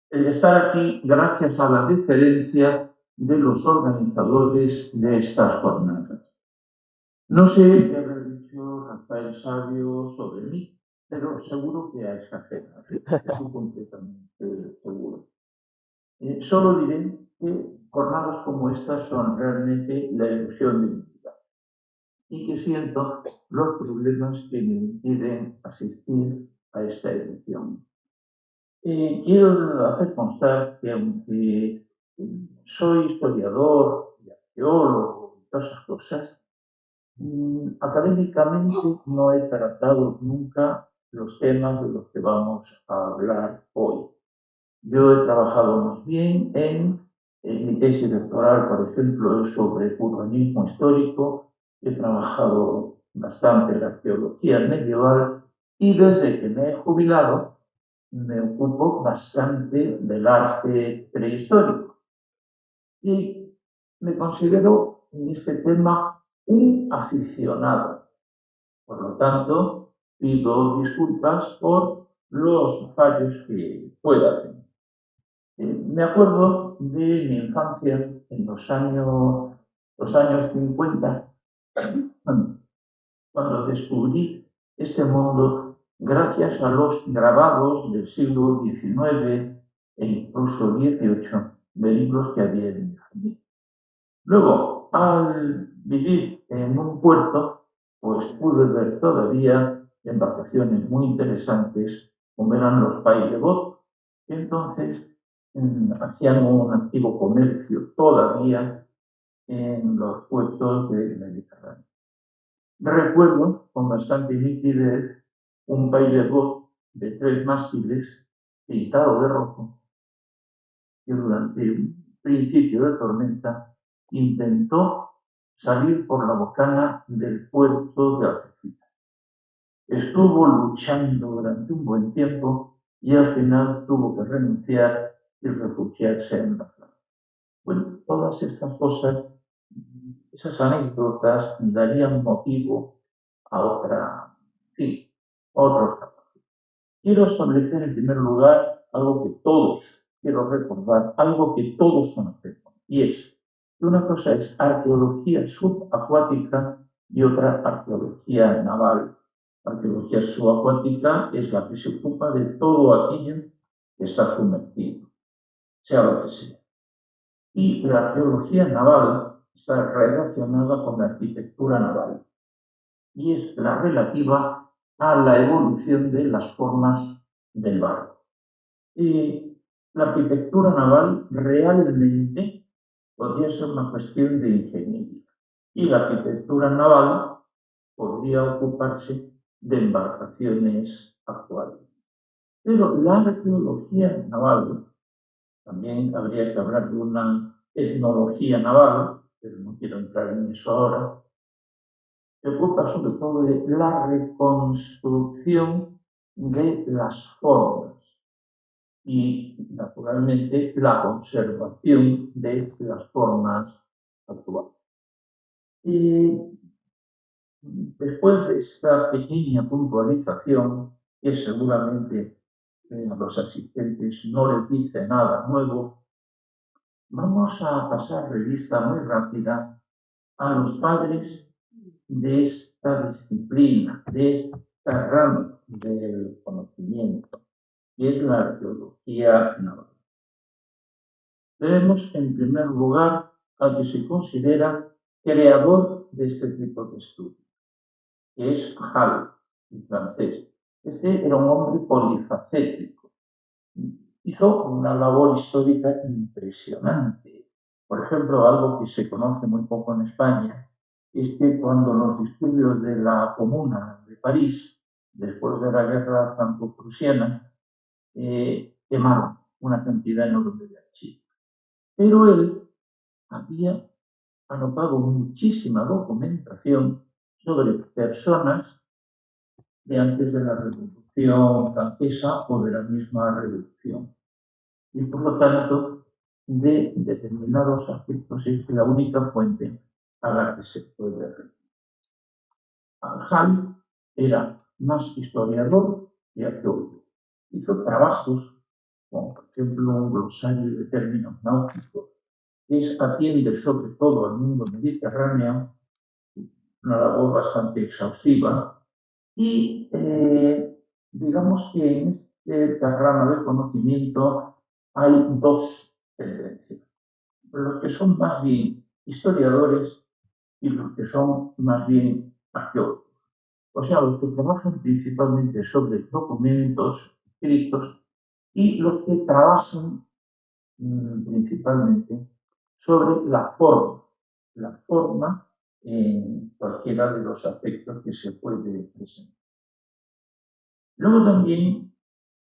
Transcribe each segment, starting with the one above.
estar aquí gracias a la deferencia de los organizadores de estas jornadas. No sé qué habrá dicho Rafael Sabio sobre mí, pero seguro que ha exagerado. Estoy completamente seguro. Solo diré que jornadas como estas son realmente la ilusión de mi vida y que siento los problemas que me impiden asistir a esta edición. Quiero hacer constar que aunque soy historiador y arqueólogo y todas esas cosas, académicamente no he tratado nunca los temas de los que vamos a hablar hoy. Yo he trabajado más bien en mi tesis doctoral, por ejemplo, sobre urbanismo histórico. He trabajado bastante en la arqueología medieval y desde que me he jubilado me ocupo bastante del arte prehistórico. Y me considero en este tema un aficionado. Por lo tanto, pido disculpas por los fallos que pueda tener. Me acuerdo de mi infancia en los años 50, cuando descubrí este mundo gracias a los grabados del siglo XIX e incluso XVIII de libros que había en mi familia. Luego, al vivir en un puerto, pues pude ver todavía embarcaciones muy interesantes, como eran los Pays de Bot, que entonces hacían un antiguo comercio todavía en los puertos del Mediterráneo. Recuerdo con bastante nitidez un Pays de Bot de 3 mástiles pintado de rojo, que durante un principio de tormenta intentó salir por la bocana del puerto de Algeciras. Estuvo luchando durante un buen tiempo y al final tuvo que renunciar y refugiarse en la playa. Bueno, todas estas cosas, esas anécdotas darían motivo a otros trabajos. Quiero establecer en primer lugar algo que todos, quiero recordar, algo que todos conocemos, y es que una cosa es arqueología subacuática y otra arqueología naval. La arqueología subacuática es la que se ocupa de todo aquello que está sumergido, sea lo que sea. Y la arqueología naval está relacionada con la arquitectura naval y es la relativa a la evolución de las formas del barco. La arquitectura naval realmente podría ser una cuestión de ingeniería y la arquitectura naval podría ocuparse de embarcaciones actuales. Pero la arqueología naval, también habría que hablar de una etnología naval, pero no quiero entrar en eso ahora, se ocupa sobre todo de la reconstrucción de las formas y, naturalmente, la conservación de las formas actuales. Después de esta pequeña puntualización, que seguramente a los asistentes no les dice nada nuevo, vamos a pasar revista muy rápida a los padres de esta disciplina, de esta rama del conocimiento, que es la arqueología naval. Tenemos en primer lugar al que se considera creador de este tipo de estudios, que es Hall, el francés. Este era un hombre polifacético. Hizo una labor histórica impresionante. Por ejemplo, algo que se conoce muy poco en España es que cuando los disturbios de la Comuna de París, después de la guerra franco-prusiana, quemaron una cantidad enorme de archivos. Pero él había anotado muchísima documentación sobre personas de antes de la Revolución Francesa o de la misma Revolución. Y por lo tanto, de determinados aspectos es la única fuente a la que se puede referir. Hall era más historiador y arqueólogo. Hizo trabajos con ejemplo, un glosario de términos náuticos, que atiende sobre todo al mundo mediterráneo, una labor bastante exhaustiva, y digamos que en esta rama del conocimiento hay dos tendencias. Los que son más bien historiadores y los que son más bien arqueólogos. O sea, los que trabajan principalmente sobre documentos escritos y los que trabajan principalmente sobre la forma en cualquiera de los aspectos que se puede presentar. Luego también,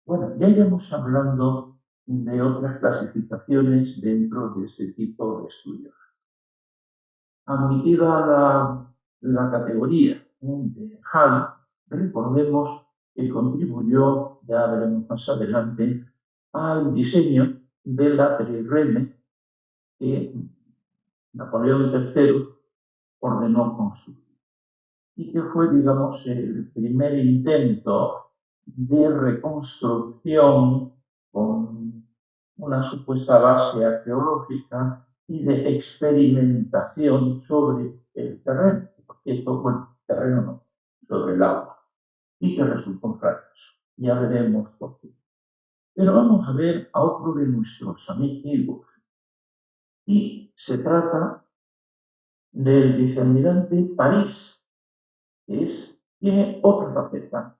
bueno, ya iremos hablando de otras clasificaciones dentro de este tipo de estudios. Admitida la categoría de Hall, recordemos que contribuyó, ya veremos más adelante, al diseño de la trireme que Napoleón III ordenó construir y que fue, digamos, el primer intento de reconstrucción con una supuesta base arqueológica y de experimentación sobre el terreno, porque bueno, terreno no, sobre el agua, y que resultó un fracaso. Ya veremos por qué. Pero vamos a ver a otro de nuestros amigos, y se trata del vicealmirante París, que tiene otra faceta.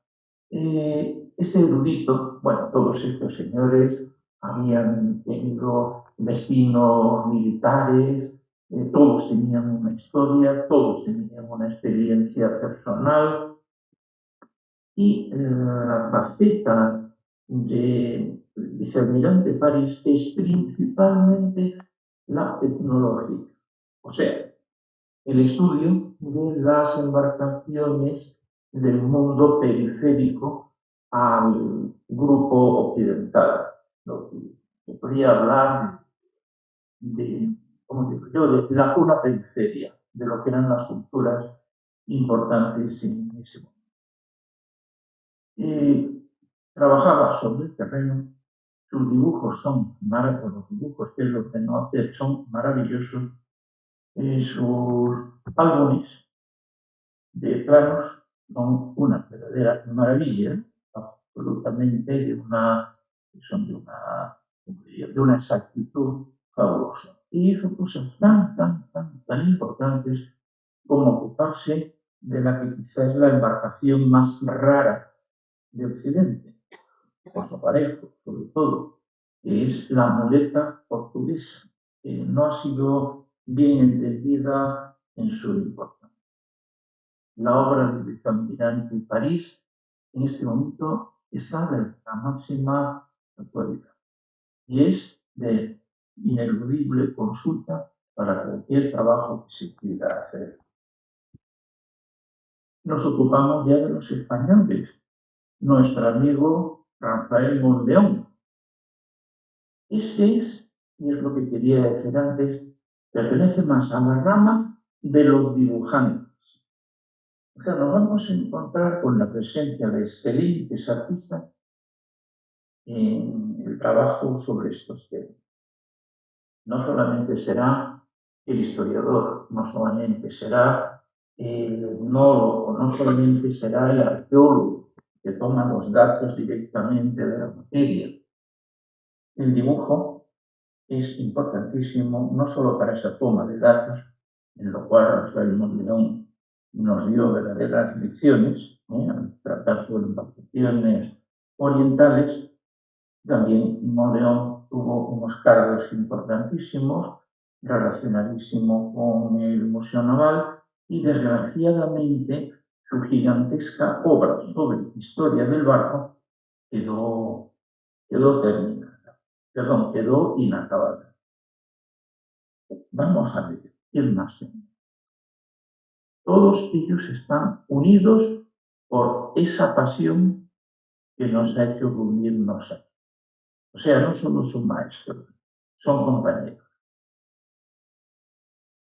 Ese erudito, bueno, todos estos señores habían tenido destinos militares, todos tenían una historia, todos tenían una experiencia personal y la faceta de vicealmirante París es principalmente la tecnológica, o sea, el estudio de las embarcaciones del mundo periférico al grupo occidental. Lo que se podría hablar de, como digo yo, de la pura periferia, de lo que eran las culturas importantes en ese momento. Trabajaba sobre el terreno, sus dibujos son maravillosos, los dibujos que él ordenó hacer son maravillosos, sus álbumes de planos son una verdadera maravilla, absolutamente son de una exactitud fabulosa. Y hizo cosas tan importantes como ocuparse de la que quizá es la embarcación más rara de Occidente, por su aparejo, sobre todo, que es la muleta portuguesa, que no ha sido bien entendida en su importancia. La obra del vicealmirante en París en este momento está de la máxima actualidad y es de ineludible consulta para cualquier trabajo que se quiera hacer. Nos ocupamos ya de los españoles. Nuestro amigo Rafael Monleón. Ese es, y es lo que quería decir antes, pertenece más a la rama de los dibujantes. O sea, nos vamos a encontrar con la presencia de excelentes artistas en el trabajo sobre estos temas. No solamente será el historiador, no solamente será el etnólogo, no solamente será el arqueólogo que toma los datos directamente de la materia. El dibujo es importantísimo no solo para esa toma de datos, en lo cual Rafael Monleón nos dio verdaderas lecciones, al tratar sobre embarcaciones orientales. También Monleón tuvo unos cargos importantísimos relacionadísimos con el Museo Naval y desgraciadamente su gigantesca obra sobre historia del barco quedó terminada, quedó inacabada. Vamos a ver, ¿quién más? Todos ellos están unidos por esa pasión que nos ha hecho reunirnos aquí. O sea, no somos un maestro, son compañeros.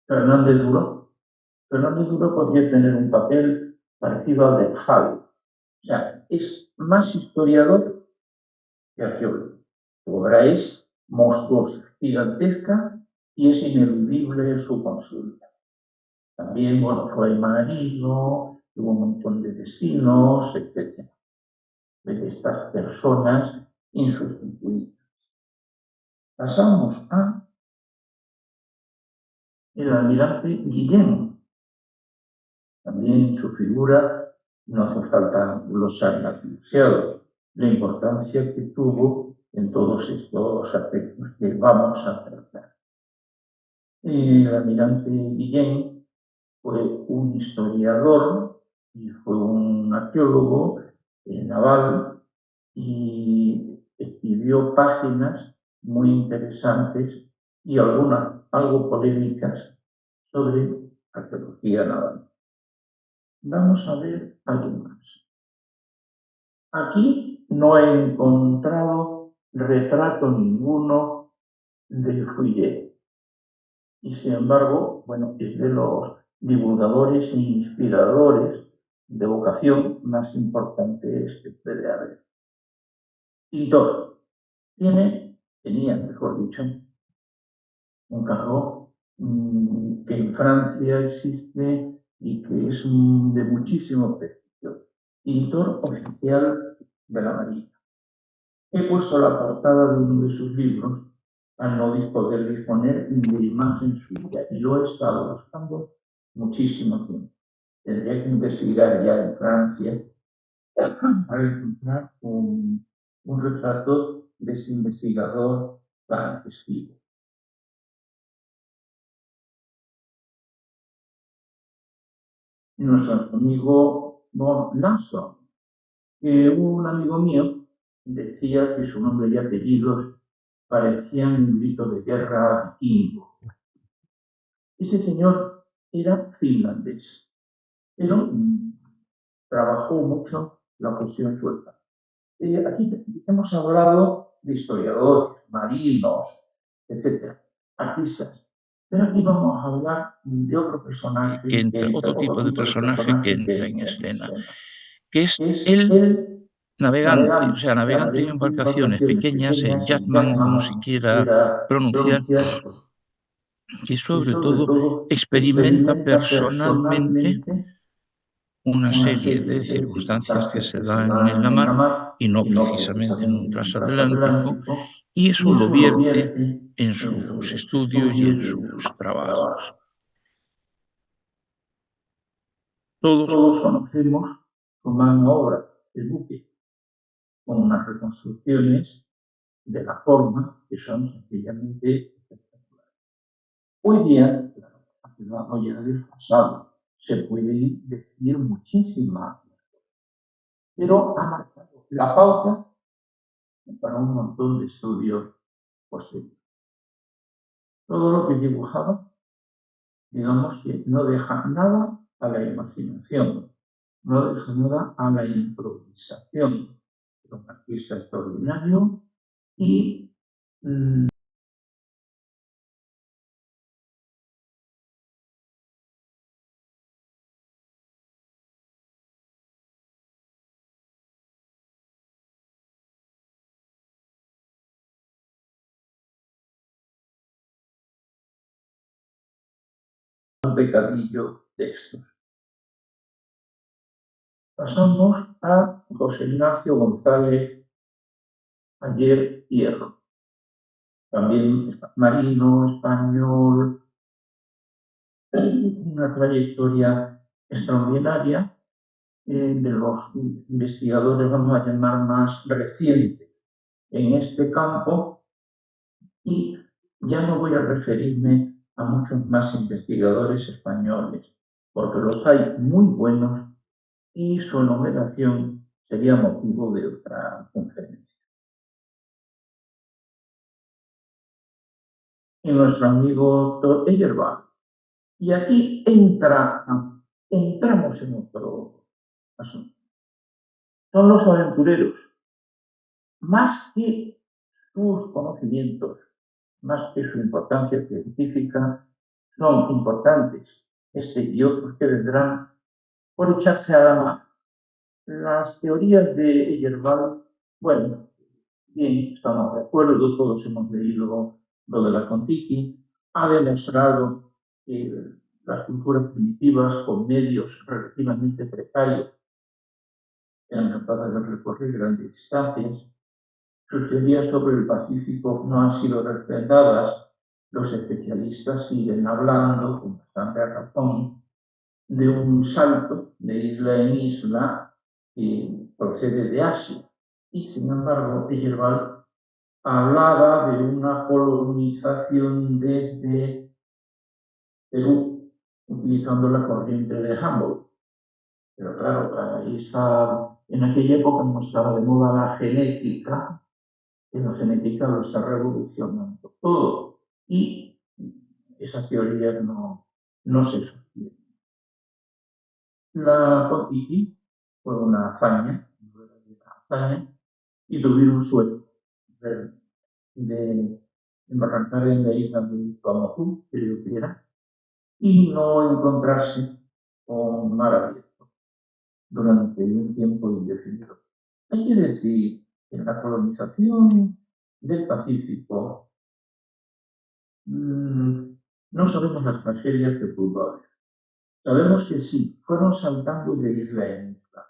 Fernández Duró podría tener un papel parecido al de Hall. O sea, es más historiador que arqueólogo. Su obra es monstruosa, gigantesca, y es ineludible su consulta. También, bueno, fue marino, tuvo un montón de destinos, etc. De estas personas insustituibles. Pasamos a el almirante Guillén. También su figura no hace falta glosarla demasiado. La importancia que tuvo en todos estos aspectos que vamos a tratar. El almirante Guillén fue un historiador y fue un arqueólogo naval y escribió páginas muy interesantes y algunas algo polémicas sobre arqueología naval. Vamos a ver algo más. Aquí no he encontrado retrato ninguno de Fouillé. Y sin embargo, bueno, es de los divulgadores e inspiradores de vocación más importantes que puede haber. Pintor. Tenía, mejor dicho, un cargo que en Francia existe y que es de muchísimo prestigio. Pintor oficial de la Marina. He puesto la portada de uno de sus libros al no poder disponer de imagen suya y lo he estado buscando muchísimo tiempo. Tendría que investigar ya en Francia para encontrar un retrato de ese investigador tan festivo. Nuestro amigo Von Lanson, que un amigo mío decía que su nombre y apellidos parecían un grito de guerra vikingo. Ese señor era finlandés, pero trabajó mucho la cuestión sueca. Aquí hemos hablado de historiadores, marinos, etc., artistas, pero aquí vamos a hablar de otro personaje, que entra, otro tipo de personaje que entra en escena, que es el navegante, o sea, navegante en embarcaciones pequeñas, el yatman, o como se quiera pronunciar, que sobre todo experimenta personalmente una serie de circunstancias que se dan en la mar y no precisamente en un transatlántico, y eso lo vierte en sus estudios y en sus trabajos. Todos conocemos su mano obra, el buque, con unas reconstrucciones de la forma que son sencillamente espectaculares. Hoy día, aunque no llega del pasado, se puede decir muchísimas cosas, pero ha marcado la pauta para un montón de estudios posibles. Todo lo que dibujaba, digamos que no deja nada a la imaginación, no deja nada a la improvisación. Era un artista extraordinario y un pecadillo de estos. Pasamos a José Ignacio González Ayer Hierro, también marino español, una trayectoria extraordinaria de los investigadores, vamos a llamar más recientes en este campo, y ya no voy a referirme a muchos más investigadores españoles, porque los hay muy buenos y su enumeración sería motivo de otra conferencia. Y nuestro amigo Thor Heyerdahl. Y aquí entramos en otro asunto. Son los aventureros. Más que sus conocimientos, más que su importancia científica, son importantes este y otros que vendrán por echarse a la mano. Las teorías de Heyerdahl, bueno, bien, estamos de acuerdo, todos hemos leído lo de la Kon-Tiki, ha demostrado que las culturas primitivas con medios relativamente precarios eran capaces de recorrer grandes distancias. Sus teorías sobre el Pacífico no han sido refrendadas. Los especialistas siguen hablando, con bastante razón, de un salto de isla en isla que procede de Asia. Y sin embargo, Eyerval hablaba de una colonización desde Perú, utilizando la corriente de Humboldt. Pero claro, ahí está, en aquella época no estaba de moda la genética, y la genética lo está revolucionando todo. Y esas teorías no se sostienen. La Kon-Tiki fue una hazaña, y tuvieron suerte de embarrancar en la isla de Tuamotu, creo que era, y no encontrarse con mar abierto durante un tiempo indefinido. Hay que decir que en la colonización del Pacífico no sabemos las tragedias que pudo haber. Sabemos que sí, fueron saltando de isla en isla.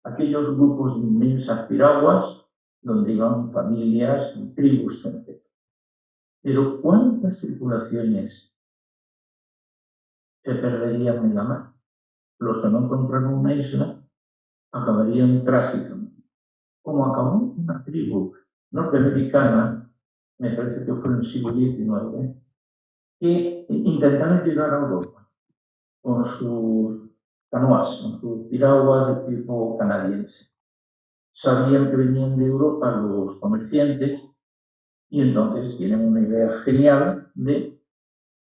Aquellos grupos de inmensas piraguas donde iban familias y tribus enteras. Pero ¿cuántas tripulaciones se perderían en la mar? Los que no encontraron una isla acabarían trágicamente. Como acabó una tribu norteamericana, me parece que fue en el siglo XIX, que intentaron llegar a Europa con sus canoas, con sus piraguas de tipo canadiense. Sabían que venían de Europa los comerciantes y entonces tienen una idea genial de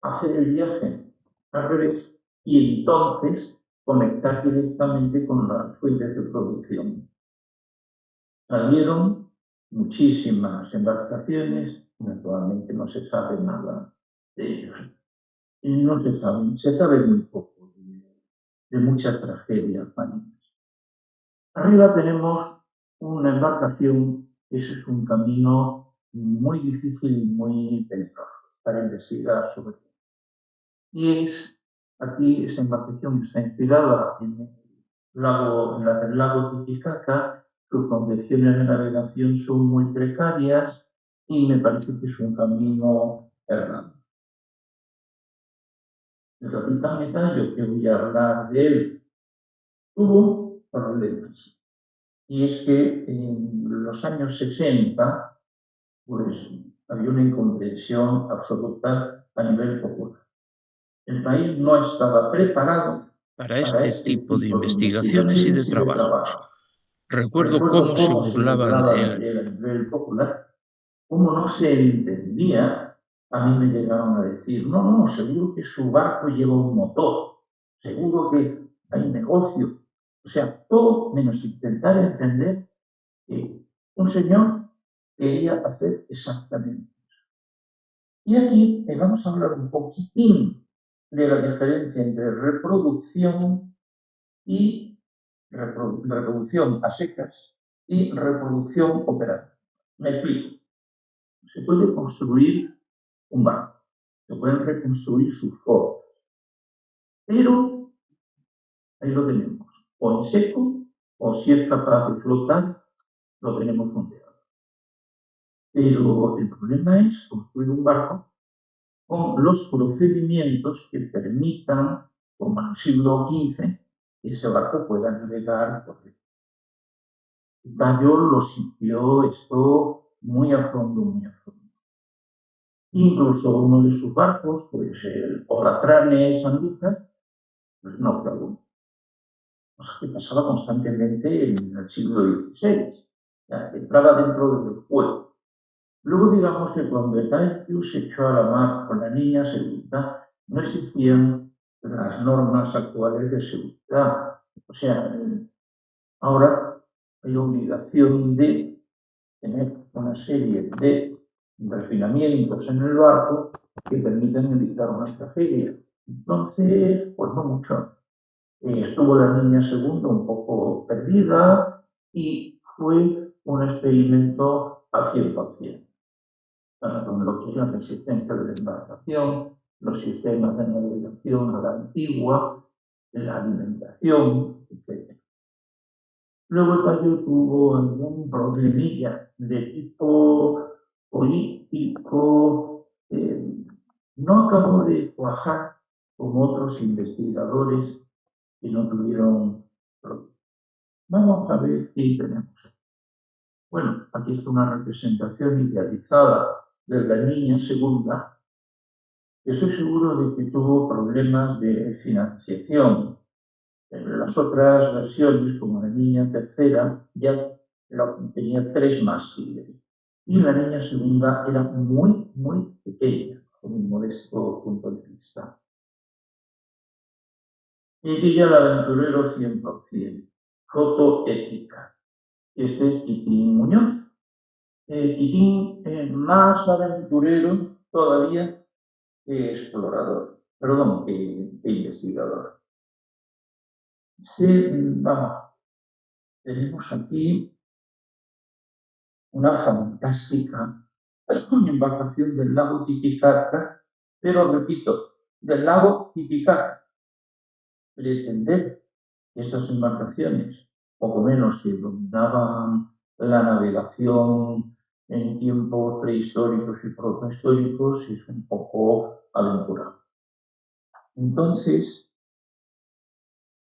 hacer el viaje al revés y entonces conectar directamente con las fuentes de producción. Salieron muchísimas embarcaciones, naturalmente no se sabe nada de ellos. Y no se sabe muy poco de muchas tragedias marinas. Arriba tenemos una embarcación, ese es un camino muy difícil y muy peligroso para investigar sobre él. Y aquí esa embarcación está inspirada en el lago Titicaca. Sus condiciones de navegación son muy precarias y me parece que es un camino errante. El capitán Medallo, que voy a hablar de él, tuvo problemas. Y es que en los años 60, pues había una incomprensión absoluta a nivel popular. El país no estaba preparado para para este este tipo de tipo de investigaciones y de investigaciones y de trabajos. trabajo. Recuerdo Recuerdo cómo se cómo se burlaban de burlaban él. de él a nivel popular, cómo no se entendía. A mí me llegaron a decir, no, seguro que su barco lleva un motor, seguro que hay negocio. O sea, todo menos intentar entender que un señor quería hacer exactamente eso. Y aquí vamos a hablar un poquitín de la diferencia entre reproducción y reproducción a secas y reproducción operativa. Me explico. Se puede construir un barco, se pueden reconstruir sus formas, pero ahí lo tenemos, o en seco, o si es capaz de flotar, lo tenemos fondeado. Pero el problema es construir un barco con los procedimientos que permitan, como en el siglo XV, que ese barco pueda navegar por el Dallo lo siguió esto muy a fondo, muy a fondo. Incluso uno de sus barcos, pues el Oratranes Sanlúcar, pues naufragó. O sea, que pasaba constantemente en el siglo XVI. Ya, entraba dentro del fuego. Luego digamos que cuando Etaicus se echó a la mar con la niña segunda, no existían las normas actuales de seguridad. O sea, ahora hay obligación de tener una serie de refinamientos en el barco que permiten evitar una tragedia. Entonces, pues no mucho. Estuvo la niña segunda un poco perdida y fue un experimento al 100%. Con lo que es la resistencia de la embarcación, los sistemas de navegación a la antigua, la alimentación, etc. Luego el Cayo tuvo algún problemilla de tipo político, no acabó de cuajar con otros investigadores que no tuvieron problemas. Vamos a ver qué tenemos. Bueno, aquí está una representación idealizada de la niña segunda, que estoy seguro de que tuvo problemas de financiación. En las otras versiones, como la niña tercera, ya tenía 3 mástiles. Y la niña segunda era muy, muy pequeña, con un modesto punto de vista. Y ella el aventurero 100%, foto ética. Este es Quitín Muñoz. Quitín más aventurero todavía que explorador, perdón, que investigador. Sí, vamos, tenemos aquí una fantástica embarcación del lago Titicaca, pero repito, del lago Titicaca. Pretender que estas embarcaciones, poco menos que dominaban la navegación en tiempos prehistóricos y protohistóricos, es un poco aventurado. Entonces,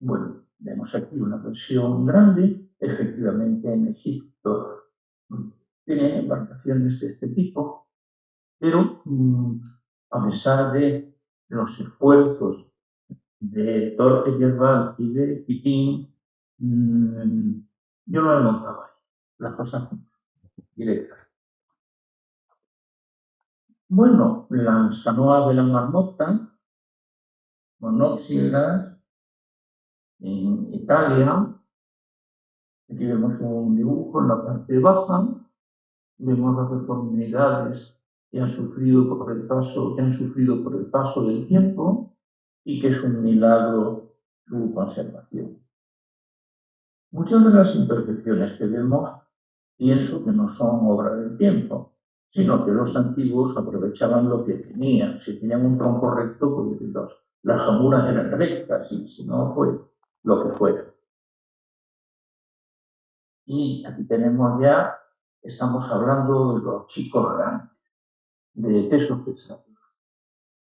bueno, vemos aquí una versión grande. Efectivamente, en Egipto tienen embarcaciones de este tipo, pero a pesar de los esfuerzos de Torque Yerbal y de Pipín, yo no me montaba ahí. Las cosas directas. Bueno, las canoas de la marmota, monóxidas, en Italia. Aquí vemos un dibujo en la parte baja, vemos las deformidades que han sufrido por el paso del tiempo y que es un milagro su conservación. Muchas de las imperfecciones que vemos pienso que no son obra del tiempo, sino que los antiguos aprovechaban lo que tenían. Si tenían un tronco recto, pues las jamuras eran rectas, y si no, pues lo que fuera. Y aquí tenemos ya, estamos hablando de los chicos grandes, de pesos pesados.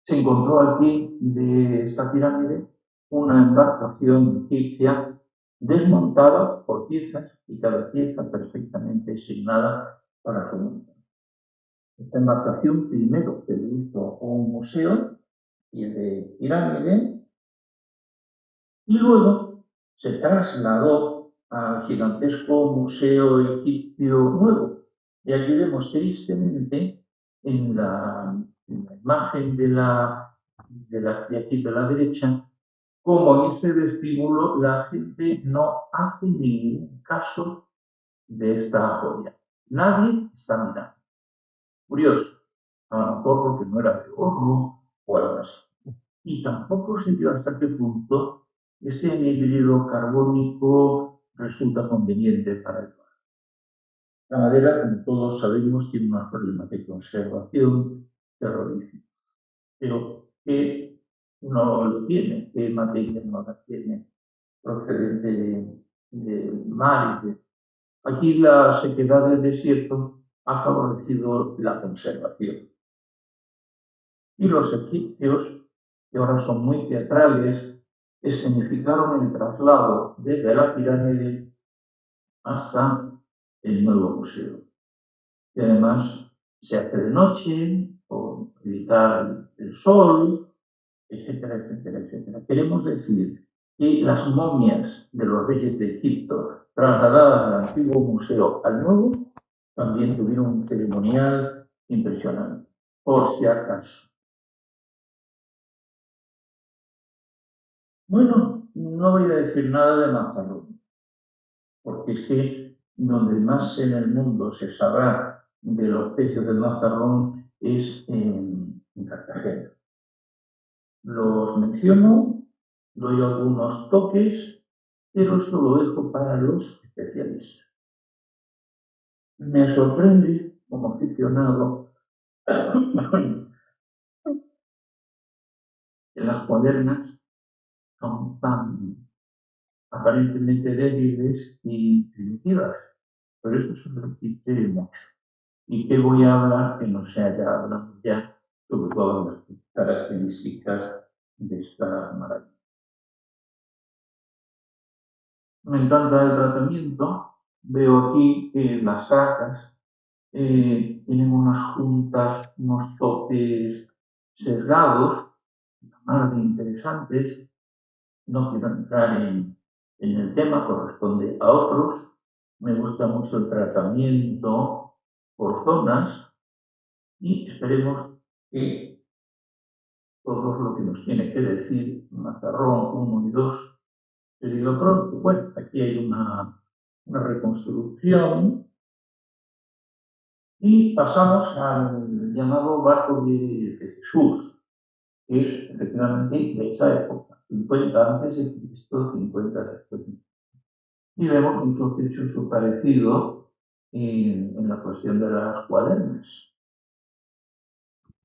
Se encontró aquí de esta pirámide una embarcación egipcia desmontada por piezas y cada pieza perfectamente asignada para su montaje. Esta embarcación primero se hizo un museo y de pirámide y luego se trasladó al gigantesco Museo Egipcio Nuevo. Y aquí vemos tristemente en la imagen de aquí de la derecha, como en este vestíbulo la gente no hace ningún caso de esta joya. Nadie está mirando. Curioso, a lo mejor porque no era de oro o algo así. Y tampoco se vio hasta qué punto ese anhídrido carbónico resulta conveniente para el mar. La madera, como todos sabemos, tiene unos problemas de conservación terroríficos. Pero ¿qué no lo tiene? ¿Qué materia no la tiene procedente de mar? Aquí la sequedad del desierto ha favorecido la conservación. Y los egipcios, que ahora son muy teatrales, escenificaron el traslado desde la pirámide hasta el nuevo museo. Y además se hace de noche, por evitar el sol, etcétera, etcétera, etcétera. Queremos decir que las momias de los reyes de Egipto, trasladadas del antiguo museo al nuevo, también tuvieron un ceremonial impresionante, por si acaso. Bueno, no voy a decir nada de Mazarrón, porque es que donde más en el mundo se sabrá de los pecios del Mazarrón es en Cartagena. Los menciono, doy algunos toques, pero eso lo dejo para los especialistas. Me sorprende como aficionado que las modernas son tan aparentemente débiles y primitivas, pero esto se repite mucho. ¿Y qué voy a hablar que no se haya hablado ya sobre todas las características de esta maravilla? Me encanta el tratamiento. Veo aquí que las sacas tienen unas juntas, unos topes sesgados, nada de interesantes. No quiero entrar en el tema, corresponde a otros. Me gusta mucho el tratamiento por zonas y esperemos que todo lo que nos tiene que decir Mazarrón 1 y 2 se diga pronto. Bueno, aquí hay una reconstrucción y pasamos al llamado barco de Jesús, que es efectivamente de esa época, 50 antes de Cristo, 50 después. Y vemos un sospechoso parecido en la cuestión de las cuadernas.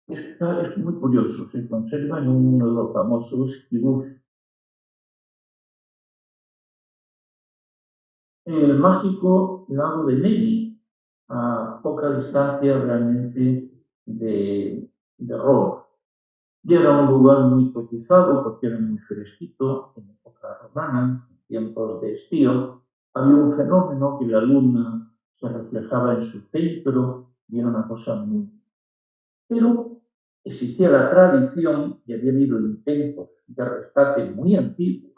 Es muy curioso, se conserva en uno de los famosos kibbutz. El mágico lago de Nemi, a poca distancia realmente de Roma. Y era un lugar muy cotizado porque era muy fresquito, en época romana, en tiempos de estío. Había un fenómeno que la luna se reflejaba en su centro y era una cosa muy... Pero existía la tradición y había habido intentos de rescate muy antiguos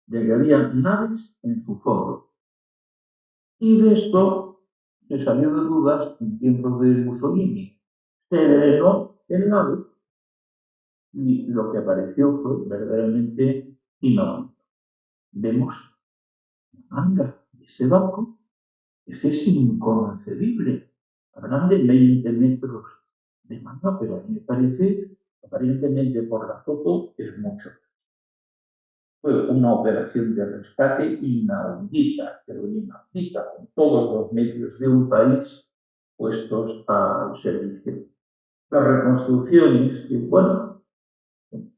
de que había naves en su fondo. Y de esto se salió de dudas en tiempos de Mussolini. Se drenó el lago y lo que apareció fue verdaderamente inaudito. Vemos la manga de ese barco, es inconcebible. Habrán de 20 metros de manga, pero a mí me parece, aparentemente por la foto, es mucho. Fue una operación de rescate inaudita, pero inaudita, con todos los medios de un país puestos al servicio. Las reconstrucciones, que bueno,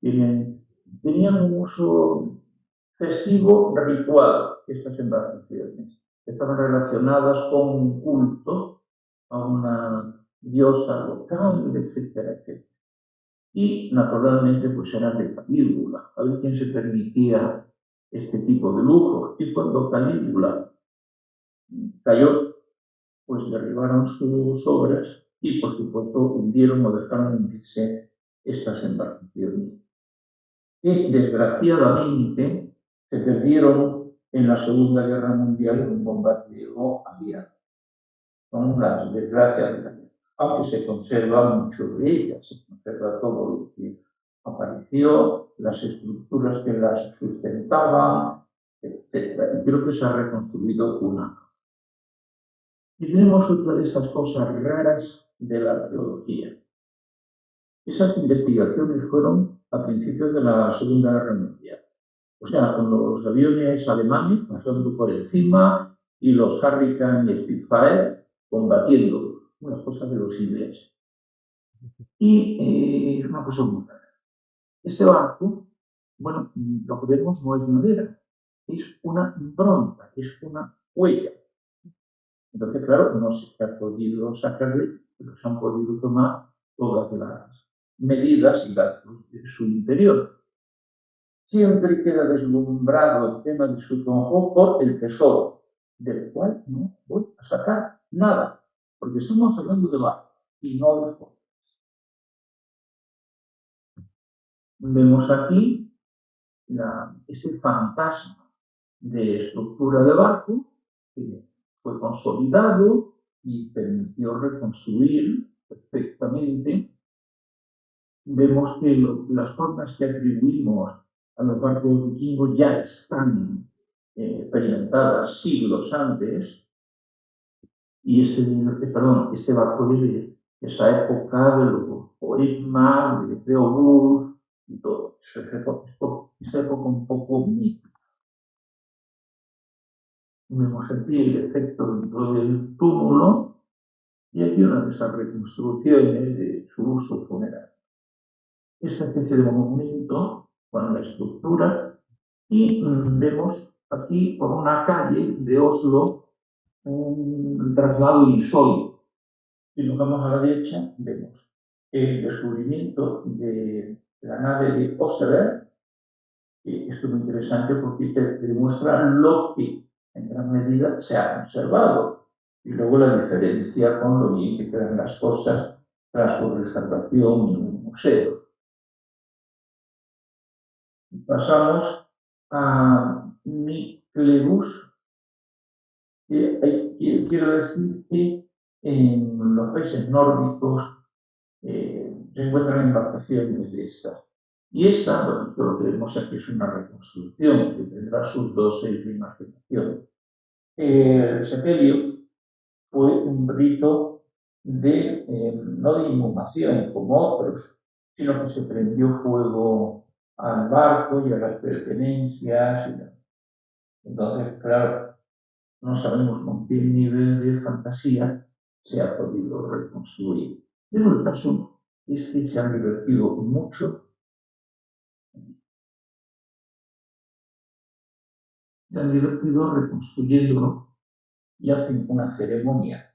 tenían un uso festivo ritual, estas embarcaciones. Estaban relacionadas con un culto a una diosa local, etcétera, etcétera. Y naturalmente pues eran de Calígula. A ver quién se permitía este tipo de lujos. Y cuando Calígula cayó, pues derribaron sus obras y por supuesto hundieron o dejaron hundirse estas embarcaciones, que desgraciadamente se perdieron en la Segunda Guerra Mundial en un bombardeo aliado. Son las desgracias de la guerra. Aunque se conserva mucho de ellas, se conserva todo lo que apareció, las estructuras que las sustentaban, etc. Y creo que se ha reconstruido una. Y tenemos otra de esas cosas raras de la arqueología. Esas investigaciones fueron a principios de la Segunda Guerra Mundial. O sea, con los aviones alemanes pasando por encima y los Hurricane y Spitfire combatiendo, unas cosas de los ingleses. Y es una cosa muy rara. Este barco, bueno, lo que vemos no es madera, es una impronta, es una huella. Entonces, claro, no se ha podido sacarle, pero se han podido tomar todas las medidas y datos de su interior. Siempre queda deslumbrado el tema de su Tonhó por el tesoro, del cual no voy a sacar nada, porque estamos hablando de barco y no de fotos. Vemos aquí ese fantasma de estructura de barco que fue consolidado y permitió reconstruir perfectamente. Vemos que las formas que atribuimos a los barcos vikingos ya están experimentadas siglos antes, y ese barco de esa época de los poemas, de Beowulf y todo eso, esa época un poco mítica. Vemos aquí el efecto dentro del túmulo y aquí una de esas reconstrucciones de su uso funerario. Esta especie de monumento con la estructura y vemos aquí por una calle de Oslo un traslado insólito. Si nos vamos a la derecha, vemos el descubrimiento de la nave de Oseberg. Esto es muy interesante porque te demuestra lo que en gran medida se ha conservado y luego la diferencia con lo bien que quedan las cosas tras su restauración en un museo. Pasamos a Myklebust. Quiero decir que en los países nórdicos se encuentran embarcaciones de estas. Y esta, bueno, lo que vemos aquí es una reconstrucción que tendrá sus 2 y primas generaciones. El sepelio fue un rito de, no de inhumación como otros, sino que se prendió fuego al barco y a las pertenencias. Entonces, claro, no sabemos con qué nivel de fantasía se ha podido reconstruir. Pero el caso es que se han divertido mucho. Se han divertido reconstruyéndolo y hacen una ceremonia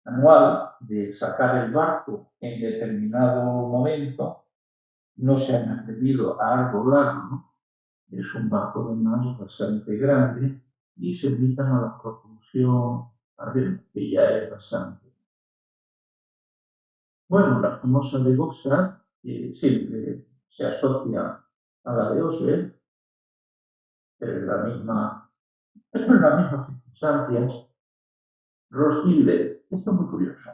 anual de sacar el barco en determinado momento. No se han atrevido a arbolarlo, es un barco además bastante grande y se limitan a la propulsión arriba, que ya es bastante. Bueno, la famosa de Goxa, que siempre se asocia a la de Oslo, pero en las mismas circunstancias. Roskilde, esto es muy curioso.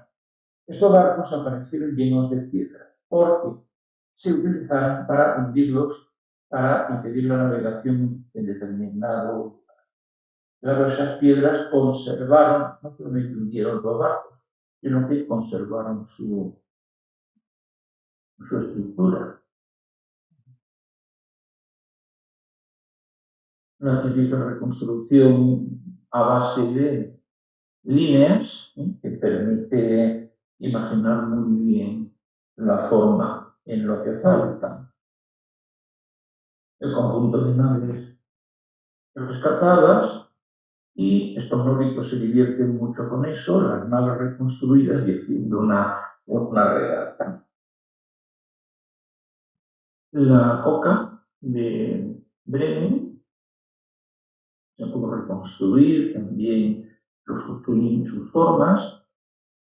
Estos barcos aparecieron llenos de piedras porque se utilizaron para hundirlos, para impedir la navegación en determinado lugar. Claro, esas piedras conservaron, no solamente hundieron los barcos, sino que conservaron su estructura. Una típica reconstrucción a base de líneas que permite imaginar muy bien la forma en lo que falta. El conjunto de naves rescatadas y estos nórdicos se divierten mucho con eso, las naves reconstruidas y haciendo una regata. La Oca de Bremen se pudo reconstruir también sus formas.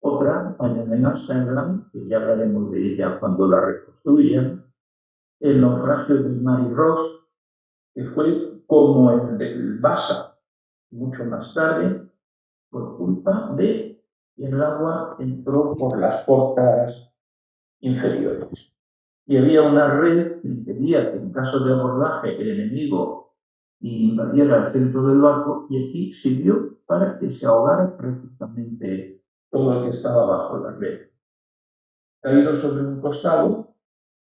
Otra, Mañana Sandland, que ya hablaremos de ella cuando la reconstruyan. El naufragio del Mary Ross, que fue como el del Vasa, mucho más tarde, por culpa de que el agua entró por las portas inferiores. Y había una red que impedía que en caso de abordaje el enemigo invadiera el centro del barco y aquí sirvió para que se ahogara prácticamente todo lo que estaba bajo la red. Caído sobre un costado,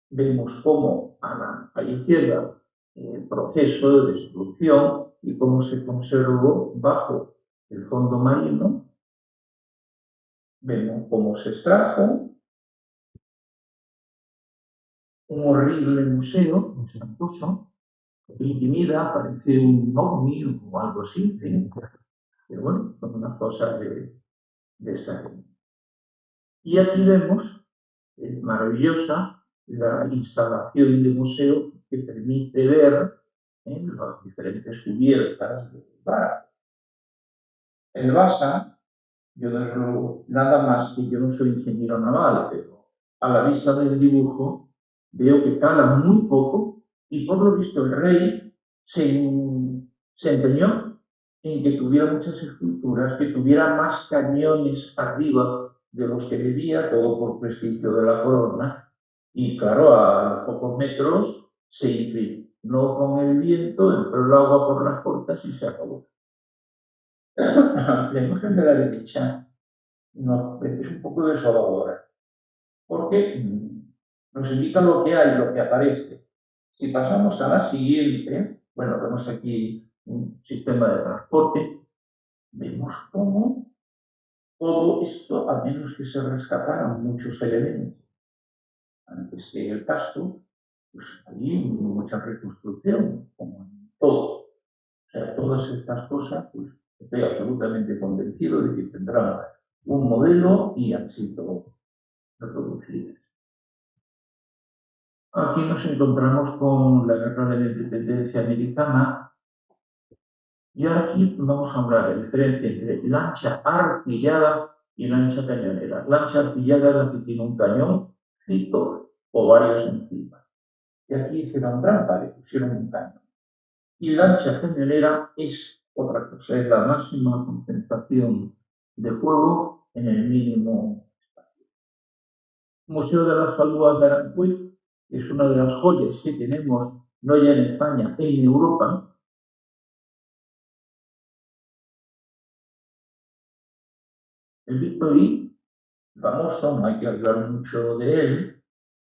vemos cómo a la izquierda el proceso de destrucción y cómo se conservó bajo el fondo marino. Vemos cómo se extrajo. Un horrible museo, muy espantoso, que intimida, parece un ovni o algo así, pero bueno, son unas cosas de esa gente. Y aquí vemos, maravillosa, la instalación de museo que permite ver en las diferentes cubiertas del barco. El Vasa, nada más que yo no soy ingeniero naval, pero a la vista del dibujo veo que cala muy poco y por lo visto el rey se empeñó en que tuviera muchas esculturas, que tuviera más cañones arriba de los que debía, todo por prestigio de la corona. Y claro, a pocos metros se inclinó con el viento, entró el agua por las portas y se acabó. La imagen de la derecha es un poco desoladora, porque nos indica lo que hay, lo que aparece. Si pasamos a la siguiente, bueno, vemos aquí un sistema de transporte, vemos cómo todo esto, a menos que se rescataran muchos elementos antes que el casco, pues allí hubo mucha reconstrucción, como en todo. O sea, todas estas cosas, pues estoy absolutamente convencido de que tendrán un modelo y han sido reproducidas. Aquí nos encontramos con la Guerra de la Independencia Americana y aquí vamos a hablar de la diferencia entre lancha artillada y lancha cañonera. Lancha artillada es la que tiene un cañoncito o varios encima. Y aquí hicieron trampa, le pusieron un cañón. Y lancha cañonera es otra cosa, es la máxima concentración de fuego en el mínimo espacio. Museo de las Falúas de Aranjuez es una de las joyas que tenemos, no ya en España, en Europa. El Victory, famoso, no hay que hablar mucho de él.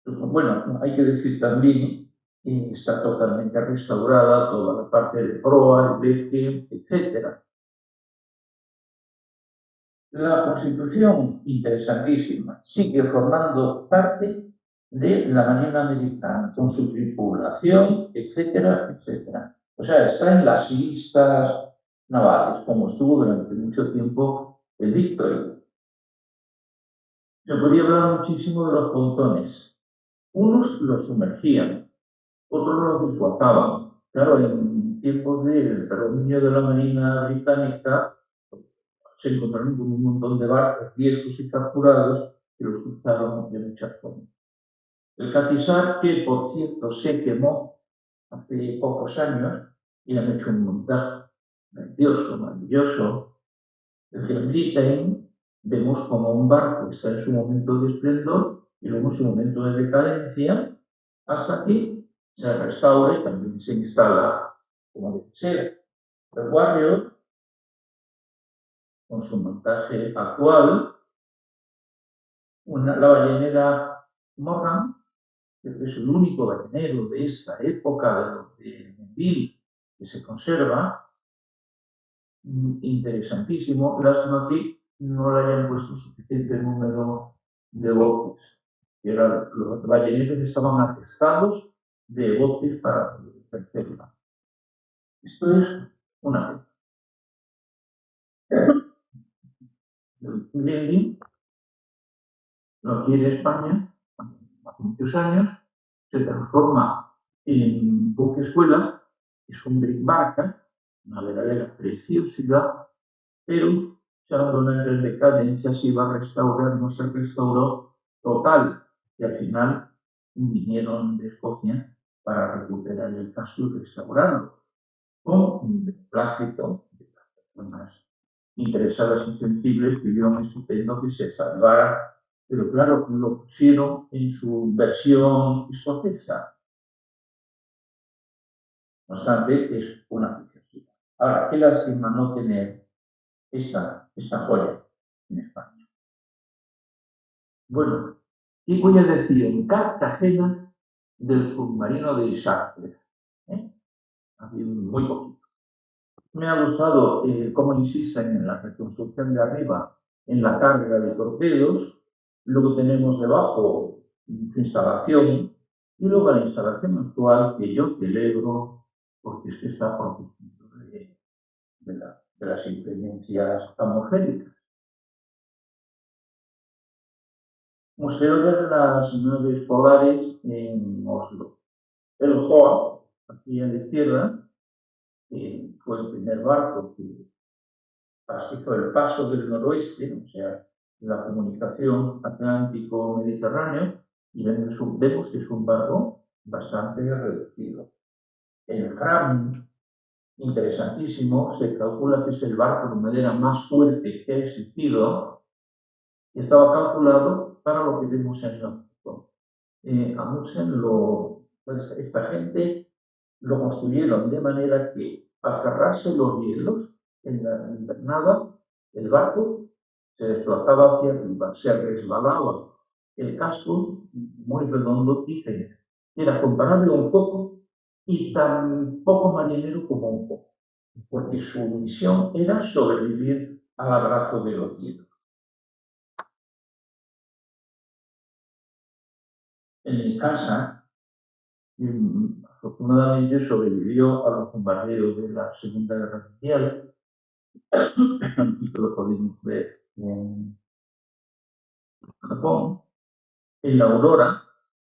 Bueno, hay que decir también que está totalmente restaurada toda la parte de proa, el eje, etc. La Constitución, interesantísima, sigue formando parte de la Marina Americana, con su tripulación, etcétera, etcétera. O sea, está en las listas navales, como estuvo durante mucho tiempo el Victory. Se podía hablar muchísimo de los pontones. Unos los sumergían, otros los desguazaban. Claro, en tiempos del predominio de la Marina Británica, se encontraron con un montón de barcos viejos y capturados que los usaron de muchas formas. El Catizar, que por cierto se quemó hace pocos años y han hecho un montaje precioso, maravilloso. El Gran Britain, vemos como un barco está en su momento de esplendor y luego en su momento de decadencia, hasta que se restaure, también se instala como debe ser. El Warrior, con su montaje actual, la ballenera Morgan, que es el único ballenero de esta época de Menville que se conserva, interesantísimo. Lástima que no le hayan puesto suficiente número de botes. Los balleneros estaban atestados de botes para ejercerla. Esto es una cosa. El Gremlin lo quiere España hace muchos años, se transforma en buque escuela, es un barca, una verdadera preciosidad, pero se abandonó en decadencia, se iba a restaurar, no se restauró total, y al final vinieron de Escocia para recuperar el casco y restaurarlo, con un beneplácito de las personas interesadas y sensibles que vieron estupendo que se salvara, pero claro, lo pusieron en su versión escocesa. No obstante, es una preciosidad. Ahora, qué lástima no tener esta joya en España. Bueno, y voy a decir en Cartagena del submarino de Chartres. Muy poquito. Me ha gustado cómo insisten en la reconstrucción de arriba en la carga de torpedos. Luego tenemos debajo su instalación y luego la instalación actual que yo celebro porque es que está protegido de las inclemencias atmosféricas. Museo de las Naves Polares en Oslo. El HOA, aquí a la izquierda, fue el primer barco que hizo el paso del noroeste, o sea, la comunicación Atlántico-Mediterráneo, y vemos que es un barco bastante reducido. El Fram, interesantísimo, se calcula que es el barco de madera más fuerte que ha existido, y estaba calculado para lo que vemos en el Atlántico. Amundsen, esta gente lo construyeron de manera que al cerrarse los hielos en la invernada, el barco se desplazaba hacia arriba, se resbalaba el casco muy redondo y feo. Era comparable a un coco y tan poco marinero como un coco. porque su misión era sobrevivir al abrazo de los hielos. En mi casa, afortunadamente sobrevivió a los bombardeos de la Segunda Guerra Mundial, y lo podemos ver en Japón, en la Aurora,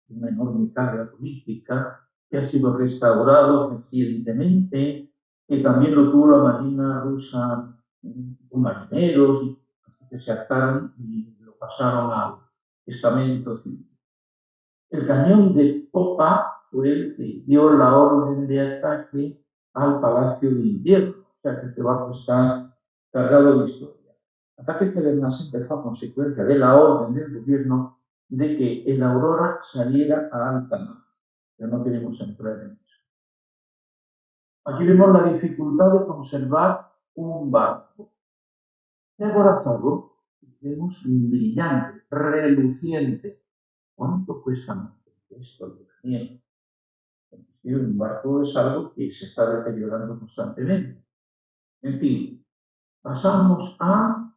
una enorme carga política que ha sido restaurado recientemente, que también lo tuvo la Marina rusa con marineros, hasta que se hartaron y lo pasaron al estamento civil. El cañón de popa fue el que dio la orden de ataque al Palacio de Invierno, o sea que este barco está cargado de historia. Ataque que además empezó a consecuencia de la orden del gobierno de que el Aurora saliera a alta mar, pero no queremos entrar en eso. Aquí vemos la dificultad de conservar un barco. De acorazado, vemos brillante, reluciente. ¿Cuánto cuesta mantener esto? Dios mío. Un barco es algo que se está deteriorando constantemente. En fin, pasamos a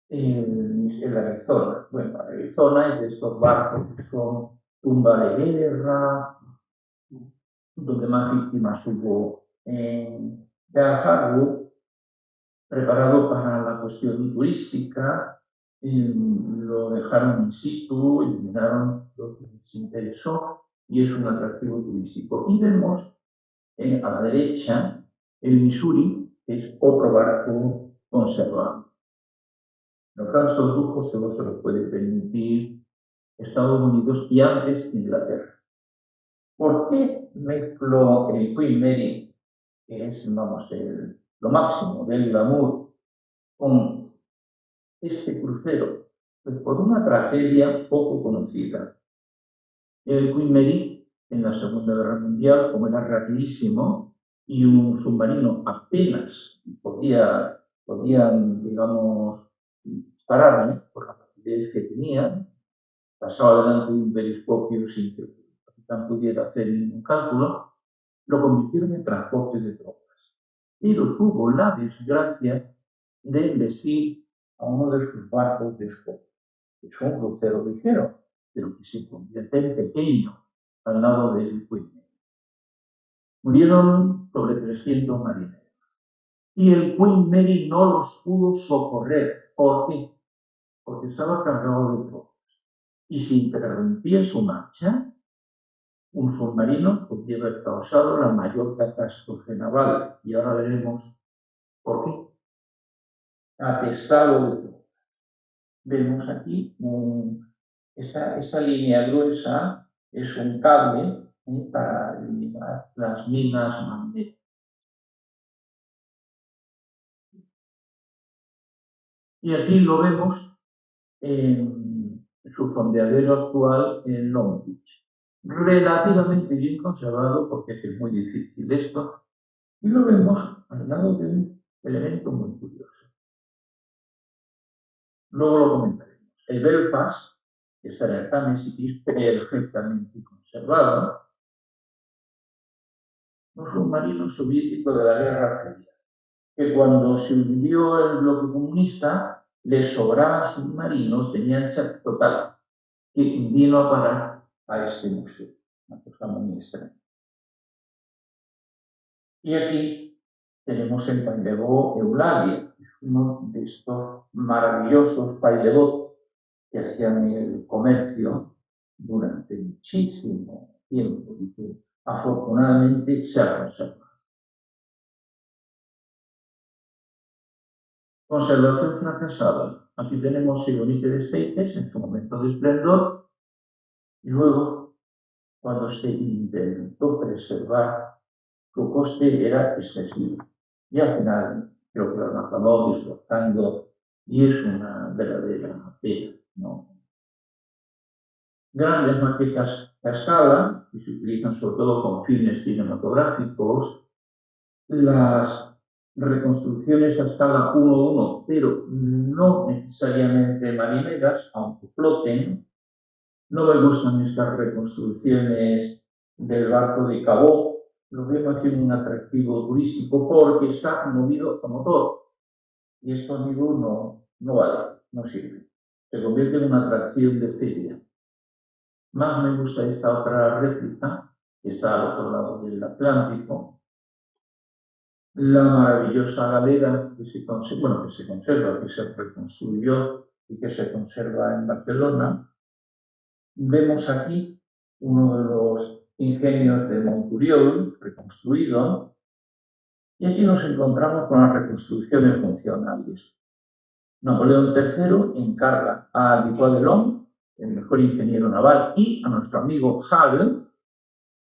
el Arizona. Bueno, Arizona es de estos barcos que son tumba de guerra, donde más víctimas hubo en Pearl Harbor, preparado para la cuestión turística, lo dejaron in situ, eliminaron lo que les interesó y es un atractivo turístico. Y vemos a la derecha el Missouri, que es otro barco conservado. Pero claro, estos lujos solo se los puede permitir Estados Unidos y antes Inglaterra. ¿Por qué mezclo el Queen Mary, que es, vamos, lo máximo del glamour, con este crucero? Pues por una tragedia poco conocida. El Queen Mary, en la Segunda Guerra Mundial, como era rapidísimo y un submarino apenas podían, digamos, dispararle por la rapidez que tenía, pasaba delante de un periscopio sin que el capitán pudiera hacer ningún cálculo, lo convirtieron en transporte de tropas. Pero tuvo la desgracia de embestir a uno de sus barcos de escolta, que es un crucero ligero, pero que se convierte en pequeño al lado del Queen Mary. Murieron sobre 300 marineros. Y el Queen Mary no los pudo socorrer. ¿Por qué? Porque estaba cargado de tropas. Y si interrumpía su marcha, un submarino podría haber causado la mayor catástrofe naval. Y ahora veremos por qué. Atestado de tropas. Vemos aquí esa línea gruesa, es un cable para eliminar las minas magnéticas. Y aquí lo vemos en su fondeadero actual en Long Beach. Relativamente bien conservado, porque es muy difícil esto, y lo vemos al lado de un elemento muy curioso. Luego lo comentaremos. El Belfast, que está en el Támesis, perfectamente conservado, un submarino soviético de la Guerra Fría, que cuando se hundió el bloque comunista, les sobraban submarinos, tenían chat total, que vino a parar a este museo, una cosa muy extraña. Y aquí tenemos el pailebot Eulalia, que es uno de estos maravillosos pailebots que hacían el comercio durante muchísimo tiempo y que afortunadamente se ha conservado. Conservación fracasada. Aquí tenemos el United States en su momento de esplendor y luego, cuando se intentó preservar, su coste era excesivo. Y al final creo que lo acabó disfrutando y es una verdadera pena, ¿no? Grandes maquetas a escala, que se utilizan sobre todo con fines cinematográficos, las reconstrucciones a escala 1:1, pero no necesariamente marineras, aunque floten. No me gustan estas reconstrucciones del barco de Cabot, lo vemos aquí en un atractivo turístico porque está movido a motor. Y esto, amigo, no vale, no sirve. Se convierte en una atracción de feria. Más me gusta esta otra réplica, que está al otro lado del Atlántico. La maravillosa galera que se conserva, que se reconstruyó y que se conserva en Barcelona. Vemos aquí uno de los ingenios de Monturiol, reconstruido, y aquí nos encontramos con las reconstrucciones funcionales. Napoleón III encarga a Dubois de Lome, el mejor ingeniero naval, y a nuestro amigo Hall,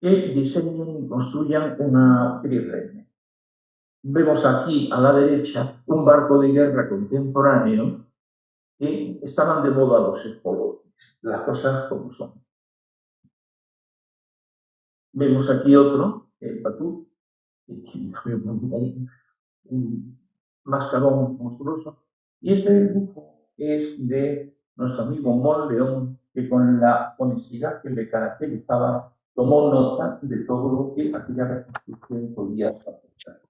que diseñen y construyan una trirreme. Vemos aquí a la derecha un barco de guerra contemporáneo que estaban de moda los espolones, las cosas como son. Vemos aquí otro, el Patú, que tiene un mascarón monstruoso, y este dibujo es de nuestro amigo Monleón, que con la honestidad que le caracterizaba tomó nota de todo lo que aquella reconstrucción podía aportar.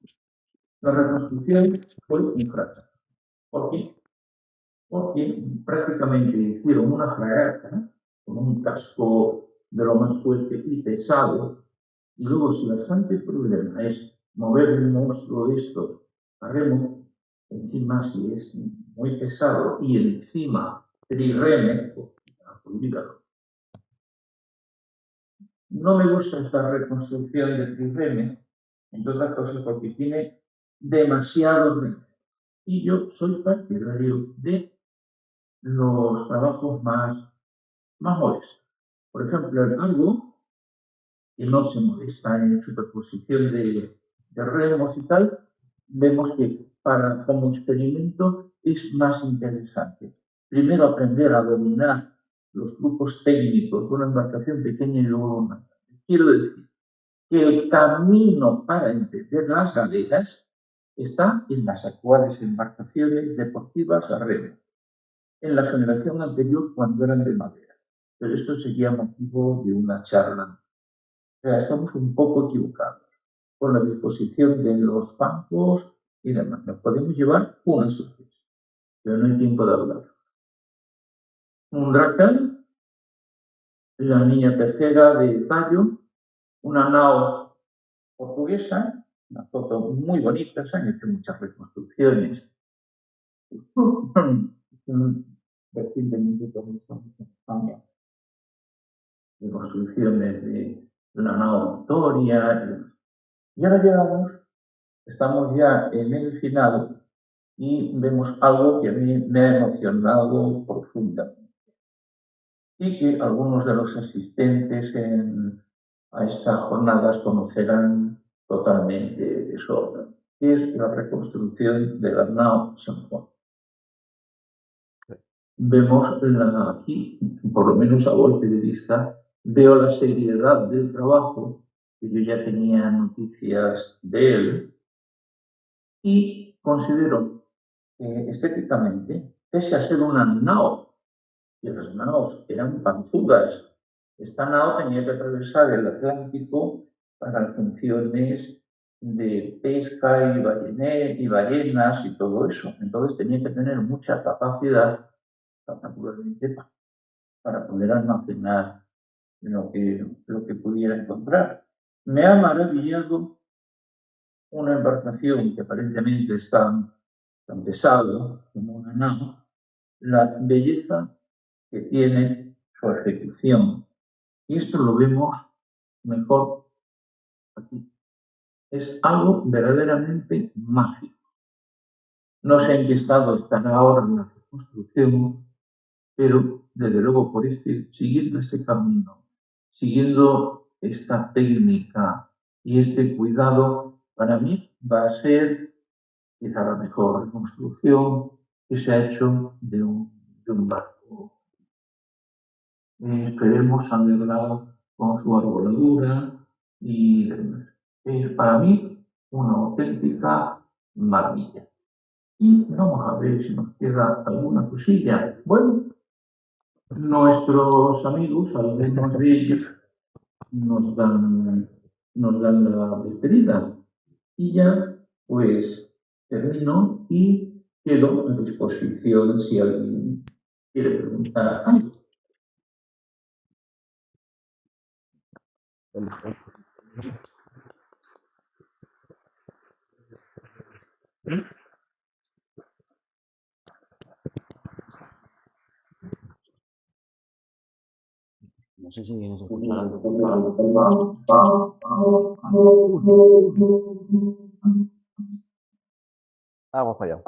La reconstrucción fue un fracaso. ¿Por qué? Porque prácticamente hicieron una fragata con un casco de lo más fuerte y pesado, y luego si bastante problema es mover un monstruo de estos a remo, encima si es muy pesado y encima trirreme, olvídalo. No me gusta esta reconstrucción de trirreme, entre otras cosas porque tiene demasiado remo. Y yo soy partidario de los trabajos más modestos. Por ejemplo, el Argo, que no se molesta en superposición de remos y tal, vemos que como experimento es más interesante. Primero aprender a dominar los grupos técnicos de una embarcación pequeña y luego una grande. Quiero decir que el camino para entender las galeras está en las actuales embarcaciones deportivas a remo, en la generación anterior cuando eran de madera. Pero esto sería motivo de una charla. O sea, estamos un poco equivocados con la disposición de los bancos y demás. Nos podemos llevar una sorpresa, pero no hay tiempo de hablar. Un Dracal, la niña tercera de Tallo, una nao portuguesa, una foto muy bonita, se han hecho muchas reconstrucciones. Recientemente también estamos en España, reconstrucciones de la nao Victoria. Y ahora estamos ya en el final y vemos algo que a mí me ha emocionado profundamente y que algunos de los asistentes a estas jornadas conocerán totalmente de sobra, que es la reconstrucción de la nao San Juan. Vemos aquí, por lo menos a golpe de vista, veo la seriedad del trabajo, que yo ya tenía noticias de él, y considero estéticamente, pese a ser una nao, y las naos eran panzudas, esta nao tenía que atravesar el Atlántico para funciones de pesca y ballenas y todo eso. Entonces tenía que tener mucha capacidad, naturalmente, para poder almacenar lo que pudiera encontrar. Me ha maravillado una embarcación que aparentemente es tan pesado como una nao, la belleza que tiene su ejecución. Y esto lo vemos mejor aquí. Es algo verdaderamente mágico. No sé en qué estado estará ahora la reconstrucción, pero desde luego siguiendo este camino, siguiendo esta técnica y este cuidado, para mí va a ser quizá la mejor reconstrucción que se ha hecho de un barco. Esperemos alegrado con su arboladura y demás. Es para mí una auténtica maravilla. Y vamos a ver si nos queda alguna cosilla. Bueno, nuestros amigos, algunos de ellos, nos dan nos dan la despedida. Y ya, pues, termino y quedo a disposición si alguien quiere preguntar algo. No sé si nos escucharán. Vamos para allá.